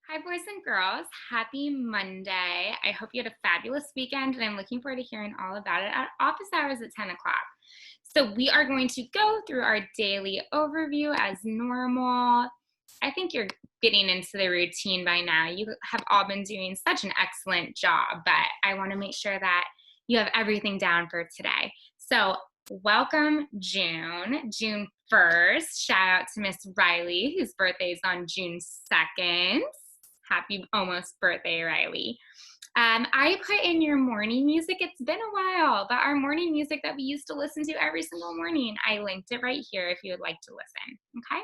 Hi, boys and girls. Happy Monday. I hope you had a fabulous weekend, and I'm looking forward to hearing all about it at office hours at 10 o'clock. So, we are going to go through our daily overview as normal. I think you're getting into the routine by now. You have all been doing such an excellent job, but I want to make sure that you have everything down for today. So, welcome June 1st. Shout out to Miss Riley, whose birthday is on June 2nd. Happy almost birthday, Riley. I put in your morning music. It's been a while, but our morning music that we used to listen to every single morning, I linked it right here if you would like to listen. Okay.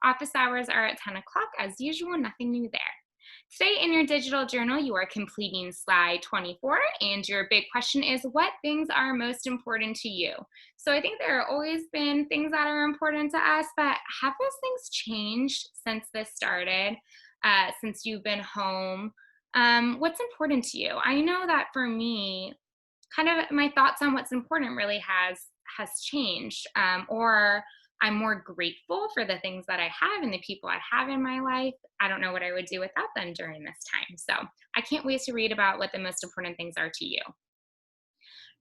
Office hours are at 10 o'clock as usual, nothing new there. Today in your digital journal, you are completing slide 24, and your big question is what things are most important to you? So I think there have always been things that are important to us, but have those things changed since this started, since you've been home? What's important to you? I know that for me, kind of my thoughts on what's important really has changed, or I'm more grateful for the things that I have and the people I have in my life. I don't know what I would do without them during this time, so I can't wait to read about what the most important things are to you.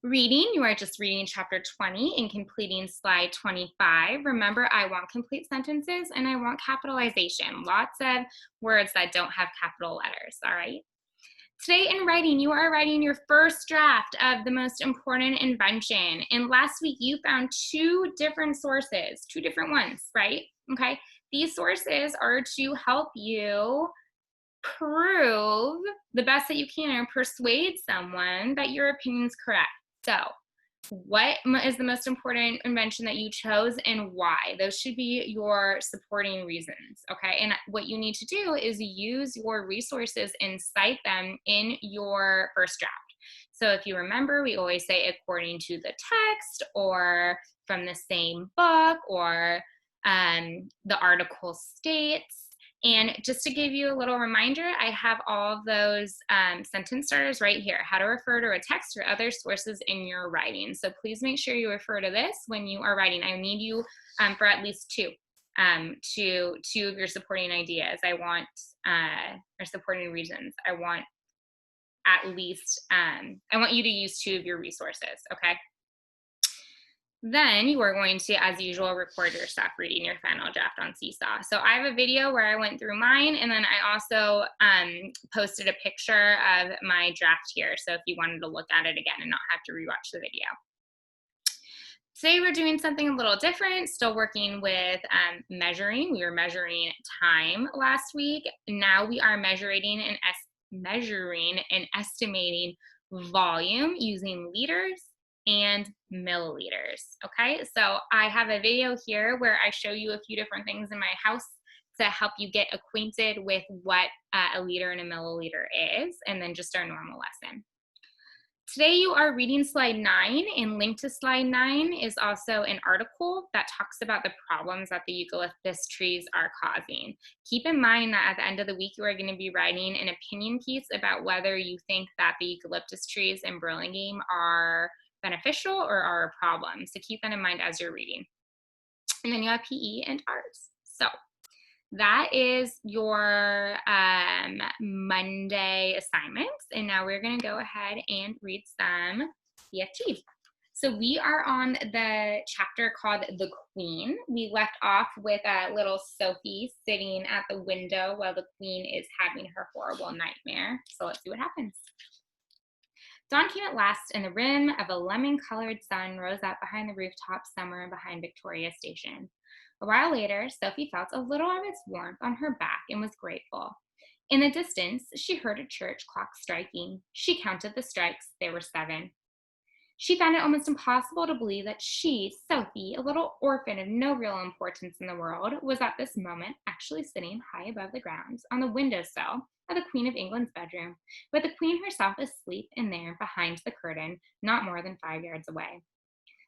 Reading, you are just reading chapter 20 and completing slide 25. Remember, I want complete sentences and I want capitalization, lots of words that don't have capital letters. All right. Today in writing, you are writing your first draft of the most important invention. And last week, you found two different sources, two different ones, right? Okay. These sources are to help you prove the best that you can or persuade someone that your opinion is correct. So, what is the most important invention that you chose and why? Those should be your supporting reasons, okay? And what you need to do is use your resources and cite them in your first draft. So if you remember, we always say according to the text or from the same book or the article states. And just to give you a little reminder, I have all of those sentence starters right here, how to refer to a text or other sources in your writing. So please make sure you refer to this when you are writing. I need you for at least two of your supporting ideas. I want, or supporting reasons. I want at least, I want you to use two of your resources, okay? Then you are going to, as usual, record yourself reading your final draft on Seesaw. So I have a video where I went through mine, and then I also posted a picture of my draft here. So if you wanted to look at it again and not have to rewatch the video. Today we're doing something a little different, still working with measuring. We were measuring time last week. Now we are measuring and estimating volume using liters and milliliters. Okay, so I have a video here where I show you a few different things in my house to help you get acquainted with what a liter and a milliliter is, and then just our normal lesson. Today you are reading slide 9, and linked to slide 9 is also an article that talks about the problems that the eucalyptus trees are causing. Keep in mind that at the end of the week you are going to be writing an opinion piece about whether you think that the eucalyptus trees in Burlingame are beneficial or are a problem. So keep that in mind as you're reading. And then you have PE and arts. So that is your Monday assignments. And now we're going to go ahead and read some BFG. So we are on the chapter called The Queen. We left off with little Sophie sitting at the window while the queen is having her horrible nightmare. So let's see what happens. Dawn came at last, and the rim of a lemon-colored sun rose up behind the rooftop somewhere behind Victoria Station. A while later, Sophie felt a little of its warmth on her back and was grateful. In the distance, she heard a church clock striking. She counted the strikes. There were 7. She found it almost impossible to believe that she, Sophie, a little orphan of no real importance in the world, was at this moment actually sitting high above the ground on the windowsill of the Queen of England's bedroom, with the Queen herself asleep in there behind the curtain, not more than 5 yards away.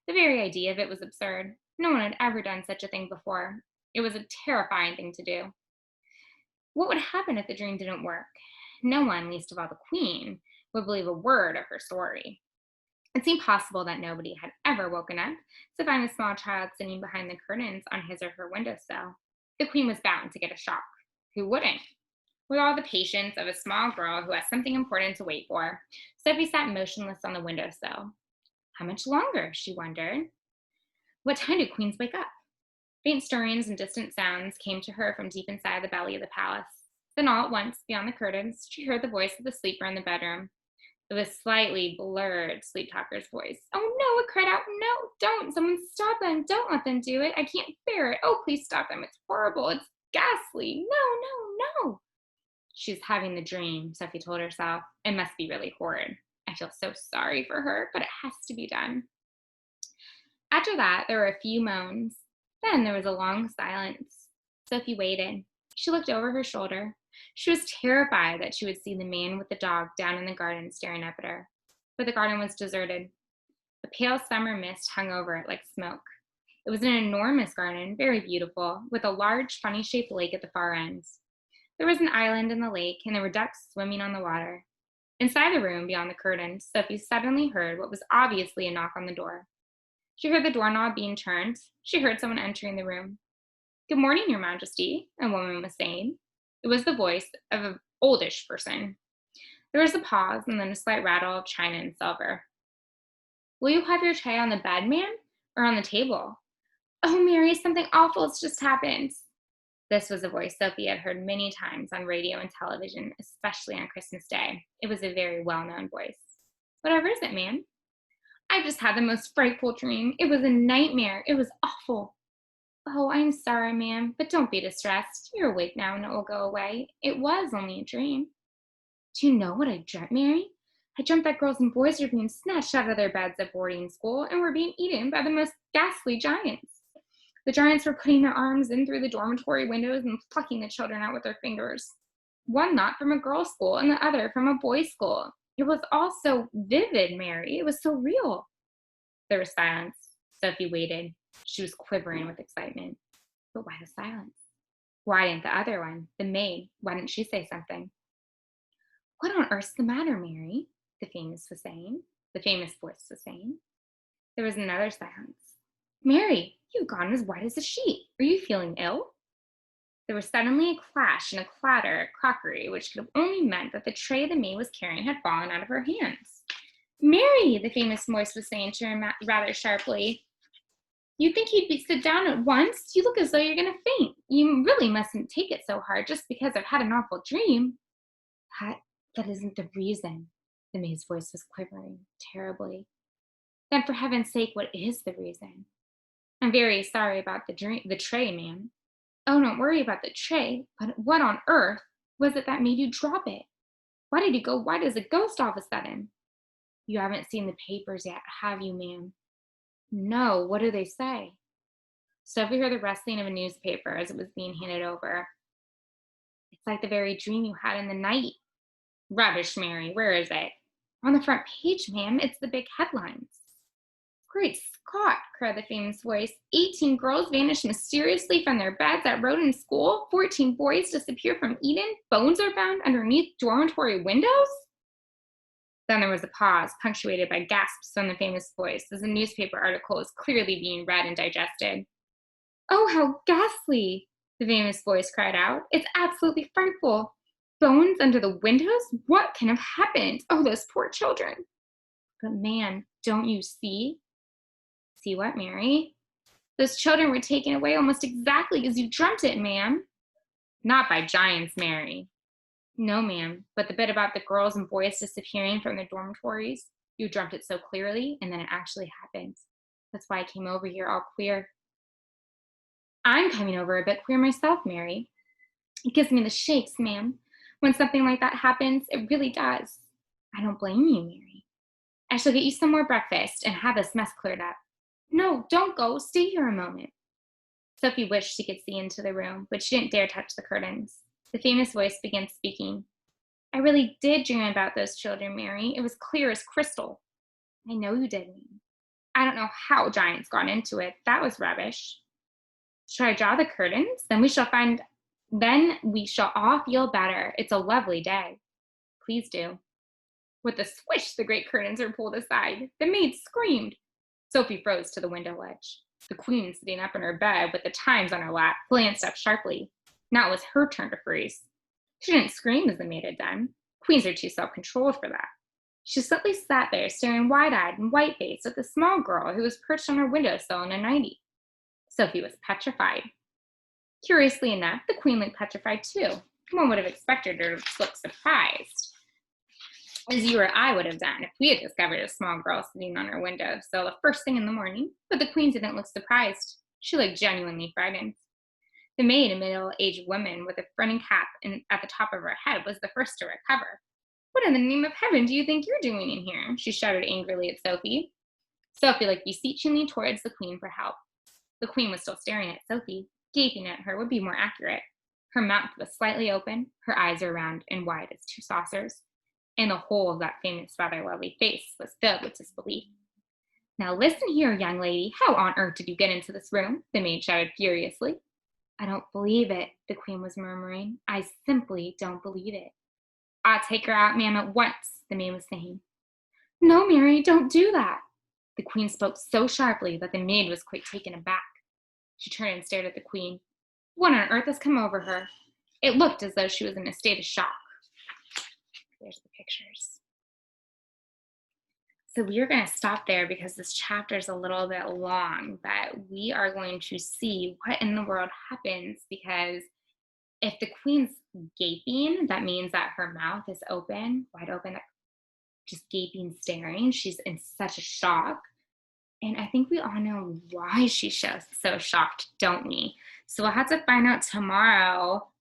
The very idea of it was absurd. No one had ever done such a thing before. It was a terrifying thing to do. What would happen if the dream didn't work? No one, least of all the Queen, would believe a word of her story. It seemed possible that nobody had ever woken up to find a small child sitting behind the curtains on his or her windowsill. The Queen was bound to get a shock. Who wouldn't? With all the patience of a small girl who has something important to wait for, Sophie sat motionless on the windowsill. How much longer? She wondered. What time do queens wake up? Faint stirrings and distant sounds came to her from deep inside the belly of the palace. Then all at once, beyond the curtains, she heard the voice of the sleeper in the bedroom. It was slightly blurred Sleep Talker's voice. Oh no, it cried out. No, don't. Someone stop them. Don't let them do it. I can't bear it. Oh, please stop them. It's horrible. It's ghastly. No, no, no. She's having the dream, Sophie told herself. It must be really horrid. I feel so sorry for her, but it has to be done. After that, there were a few moans. Then there was a long silence. Sophie waited. She looked over her shoulder. She was terrified that she would see the man with the dog down in the garden staring up at her. But the garden was deserted. A pale summer mist hung over it like smoke. It was an enormous garden, very beautiful, with a large, funny-shaped lake at the far ends. There was an island in the lake, and there were ducks swimming on the water. Inside the room, beyond the curtains, Sophie suddenly heard what was obviously a knock on the door. She heard the doorknob being turned. She heard someone entering the room. Good morning, Your Majesty, a woman was saying. It was the voice of an oldish person. There was a pause and then a slight rattle of china and silver. Will you have your tray on the bed, ma'am, or on the table? Oh, Mary, something awful has just happened. This was a voice Sophie had heard many times on radio and television, especially on Christmas Day. It was a very well-known voice. Whatever is it, ma'am? I just had the most frightful dream. It was a nightmare. It was awful. Oh, I'm sorry, ma'am, but don't be distressed. You're awake now and it will go away. It was only a dream. Do you know what I dreamt, Mary? I dreamt that girls and boys were being snatched out of their beds at boarding school and were being eaten by the most ghastly giants. The giants were putting their arms in through the dormitory windows and plucking the children out with their fingers. One not from a girls' school and the other from a boys' school. It was all so vivid, Mary. It was so real. There was silence. Sophie waited. She was quivering with excitement. But why the silence? Why didn't the other one, the maid, why didn't she say something? What on earth's the matter, Mary? The famous voice was saying. There was another silence. Mary, you've gone as white as a sheet. Are you feeling ill? There was suddenly a clash and a clatter at crockery, which could have only meant that the tray the maid was carrying had fallen out of her hands. Mary, the famous voice was saying to her rather sharply, you think you'd sit down at once? You look as though you're going to faint. You really mustn't take it so hard just because I've had an awful dream. That isn't the reason. The maid's voice was quivering terribly. Then for heaven's sake, what is the reason? I'm very sorry about the tray, ma'am. Oh, don't worry about the tray, but what on earth was it that made you drop it? Why did you go white as a ghost all of a sudden? You haven't seen the papers yet, have you, ma'am? No, what do they say? Sophie heard the rustling of a newspaper as it was being handed over. It's like the very dream you had in the night. Rubbish, Mary, where is it? On the front page, ma'am, it's the big headlines. Great Scott, cried the famous voice. 18 girls vanished mysteriously from their beds at Roden School. 14 boys disappear from Eden. Bones are found underneath dormitory windows. Then there was a pause, punctuated by gasps from the famous voice, as the newspaper article was clearly being read and digested. Oh, how ghastly, the famous voice cried out. It's absolutely frightful. Bones under the windows? What can have happened? Oh, those poor children. But man, don't you see? See what, Mary? Those children were taken away almost exactly as you dreamt it, ma'am. Not by giants, Mary. No, ma'am, but the bit about the girls and boys disappearing from their dormitories, you dreamt it so clearly, and then it actually happened. That's why I came over here all queer. I'm coming over a bit queer myself, Mary. It gives me the shakes, ma'am. When something like that happens, it really does. I don't blame you, Mary. I shall get you some more breakfast and have this mess cleared up. No, don't go. Stay here a moment. Sophie wished she could see into the room, but she didn't dare touch the curtains. The famous voice began speaking. I really did dream about those children, Mary. It was clear as crystal. I know you did, ma'am. I don't know how giants got into it. That was rubbish. Shall I draw the curtains? Then we shall all feel better. It's a lovely day. Please do. With a swish, the great curtains were pulled aside. The maid screamed. Sophie froze to the window ledge. The queen, sitting up in her bed with the Times on her lap, glanced up sharply. Now it was her turn to freeze. She didn't scream as the maid had done. Queens are too self-controlled for that. She simply sat there staring wide-eyed and white-faced at the small girl who was perched on her windowsill in a nightie. Sophie was petrified. Curiously enough, the queen looked petrified too. One would have expected her to look surprised, as you or I would have done if we had discovered a small girl sitting on her windowsill the first thing in the morning, but the queen didn't look surprised. She looked genuinely frightened. The maid, a middle-aged woman with a fronting cap at the top of her head, was the first to recover. "What in the name of heaven do you think you're doing in here?" she shouted angrily at Sophie. Sophie looked beseechingly towards the queen for help. The queen was still staring at Sophie. Gaping at her would be more accurate. Her mouth was slightly open, her eyes were round and wide as two saucers, and the whole of that famous, rather lovely face was filled with disbelief. "Now listen here, young lady. How on earth did you get into this room?" the maid shouted furiously. "I don't believe it," the queen was murmuring. "I simply don't believe it." "I'll take her out, ma'am, at once," the maid was saying. "No, Mary, don't do that." The queen spoke so sharply that the maid was quite taken aback. She turned and stared at the queen. What on earth has come over her? It looked as though she was in a state of shock. There's the pictures. So we are going to stop there because this chapter is a little bit long, but we are going to see what in the world happens, because if the queen's gaping, that means that her mouth is open, wide open, just gaping, staring. She's in such a shock. And I think we all know why she's so shocked, don't we? So we'll have to find out tomorrow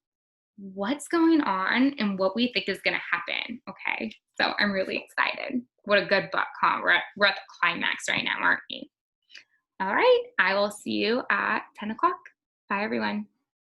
what's going on and what we think is going to happen. Okay. So I'm really excited. What a good book, huh? We're at the climax right now, aren't we? All right. I will see you at 10 o'clock. Bye, everyone.